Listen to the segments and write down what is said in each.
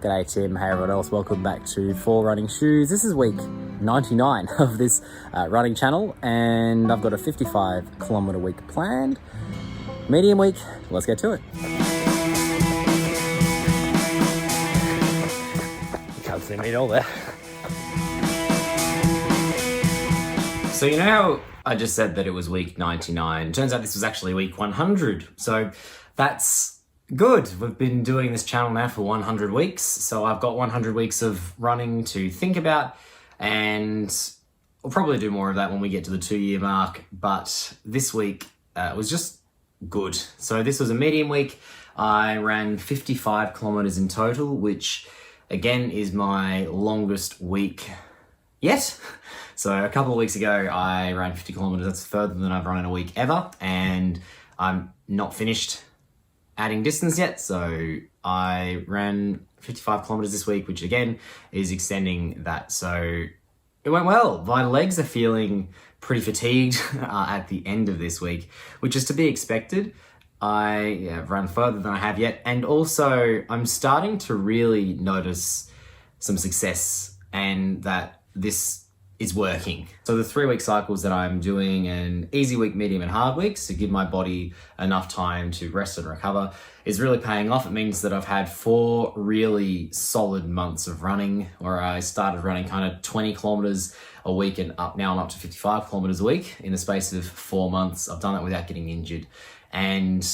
G'day Tim, hey everyone else, welcome back to 4 Running Shoes. This is week 99 of this running channel and I've got a 55 kilometre week planned. Medium week, let's get to it. You can't see me at all there. So you know how I just said that it was week 99? Turns out this was actually week 100. So that's good. We've been doing this channel now for 100 weeks. So I've got 100 weeks of running to think about, and we'll probably do more of that when we get to the 2-year mark. But this week was just good. So this was a medium week. I ran 55 kilometers in total, which again is my longest week yet. So a couple of weeks ago, I ran 50 kilometers. That's further than I've run in a week ever. And I'm not finished adding distance yet. So I ran 55 kilometers this week, which again is extending that. So it went well. My legs are feeling pretty fatigued at the end of this week, which is to be expected. I have run further than I have yet. And also I'm starting to really notice some success and that this is working. So the 3-week cycles that I'm doing, an easy week, medium and hard weeks to give my body enough time to rest and recover, is really paying off. It means that I've had 4 really solid months of running, where I started running kind of 20 kilometers a week and now I'm up to 55 kilometers a week in the space of 4 months. I've done that without getting injured. And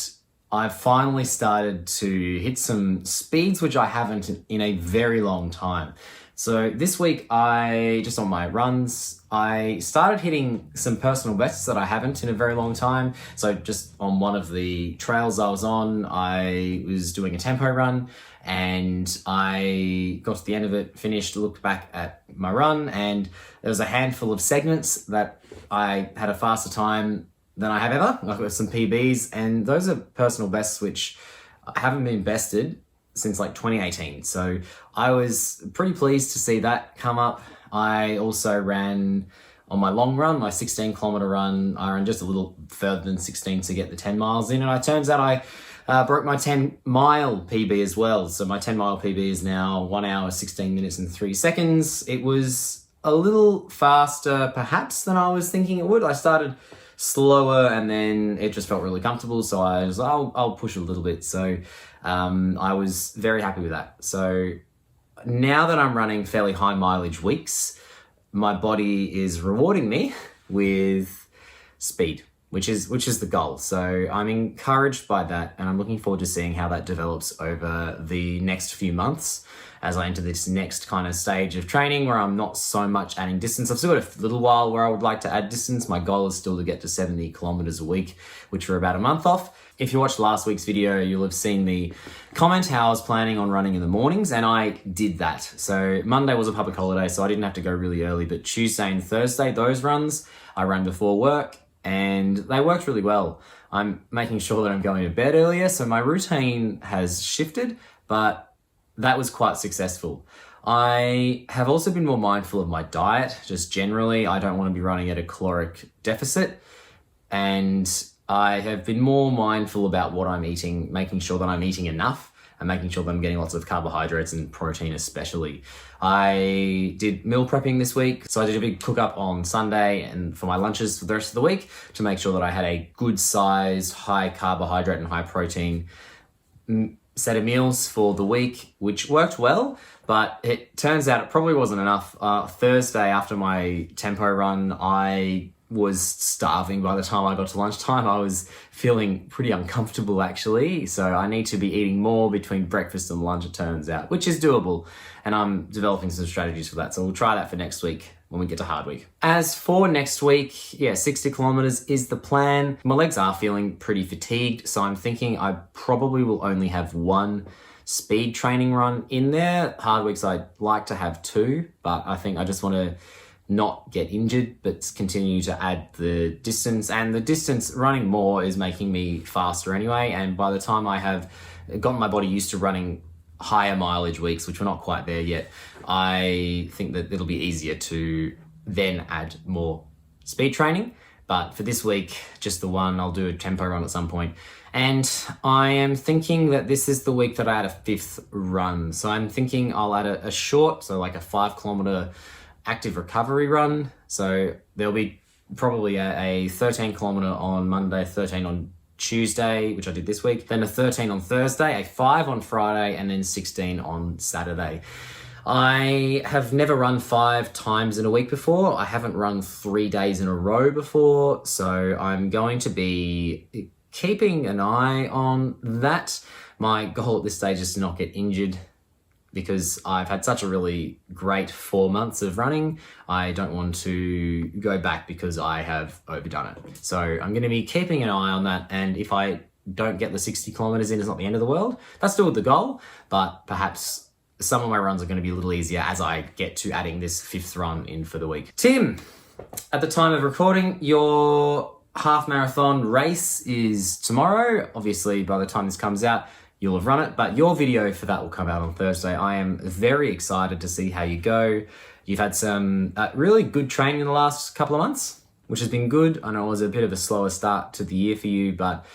I've finally started to hit some speeds which I haven't in a very long time. So this week, just on my runs, I started hitting some personal bests that I haven't in a very long time. So just on one of the trails I was on, I was doing a tempo run and I got to the end of it, finished, looked back at my run, and there was a handful of segments that I had a faster time than I have ever. I've got some PBs, and those are personal bests which haven't been bested since like 2018. So I was pretty pleased to see that come up. I also ran on my long run, my 16 kilometer run. I ran just a little further than 16 to get the 10 miles in. And it turns out I broke my 10 mile PB as well. So my 10 mile PB is now 1 hour, 16 minutes and 3 seconds. It was a little faster perhaps than I was thinking it would. I started slower and then it just felt really comfortable. So I was, I'll push a little bit. So I was very happy with that. So now that I'm running fairly high mileage weeks, my body is rewarding me with speed, which is the goal. So I'm encouraged by that, and I'm looking forward to seeing how that develops over the next few months as I enter this next kind of stage of training where I'm not so much adding distance. I've still got a little while where I would like to add distance. My goal is still to get to 70 kilometers a week, which we're about a month off. If you watched last week's video, you'll have seen me comment how I was planning on running in the mornings, and I did that. So Monday was a public holiday, so I didn't have to go really early, but Tuesday and Thursday, those runs, I ran before work, and they worked really well. I'm making sure that I'm going to bed earlier, so my routine has shifted, but that was quite successful. I have also been more mindful of my diet, just generally. I don't want to be running at a caloric deficit, and I have been more mindful about what I'm eating, making sure that I'm eating enough and making sure that I'm getting lots of carbohydrates and protein especially. I did meal prepping this week. So I did a big cook up on Sunday and for my lunches for the rest of the week to make sure that I had a good sized, high carbohydrate and high protein set of meals for the week, which worked well, but it turns out it probably wasn't enough. Thursday after my tempo run, I was starving by the time I got to lunchtime. I was feeling pretty uncomfortable actually. So I need to be eating more between breakfast and lunch, it turns out, which is doable. And I'm developing some strategies for that. So we'll try that for next week when we get to hard week. As for next week, 60 kilometers is the plan. My legs are feeling pretty fatigued. So I'm thinking I probably will only have 1 speed training run in there. Hard weeks, I'd like to have 2, but I think I just want to not get injured, but continue to add the distance. And the distance, running more is making me faster anyway. And by the time I have gotten my body used to running higher mileage weeks, which we're not quite there yet, I think that it'll be easier to then add more speed training. But for this week, just the one. I'll do a tempo run at some point. And I am thinking that this is the week that I add a 5th run. So I'm thinking I'll add a short, so like a 5 kilometer active recovery run. So there'll be probably a 13 kilometer on Monday, 13 on Tuesday, which I did this week, then a 13 on Thursday, a 5 on Friday, and then 16 on Saturday. I have never run 5 times in a week before. I haven't run 3 days in a row before, so I'm going to be keeping an eye on that. My goal at this stage is to not get injured because I've had such a really great 4 months of running. I don't want to go back because I have overdone it. So I'm going to be keeping an eye on that, and if I don't get the 60 kilometers in, it's not the end of the world. That's still the goal, but perhaps some of my runs are going to be a little easier as I get to adding this 5th run in for the week. Tim, at the time of recording, your half marathon race is tomorrow. Obviously, by the time this comes out, you'll have run it, but your video for that will come out on Thursday. I am very excited to see how you go. You've had some really good training in the last couple of months, which has been good. I know it was a bit of a slower start to the year for you, but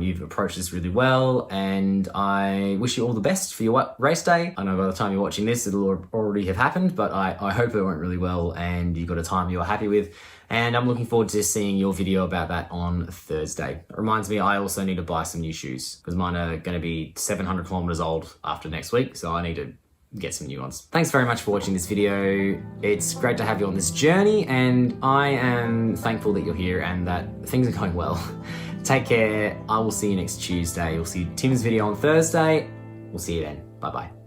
you've approached this really well, and I wish you all the best for your race day. I know by the time you're watching this, it'll already have happened, but I hope it went really well and you got a time you're happy with. And I'm looking forward to seeing your video about that on Thursday. It reminds me, I also need to buy some new shoes because mine are going to be 700 kilometers old after next week, so I need to get some new ones. Thanks very much for watching this video. It's great to have you on this journey, and I am thankful that you're here and that things are going well. Take care. I will see you next Tuesday. You'll see Tim's video on Thursday. We'll see you then. Bye-bye.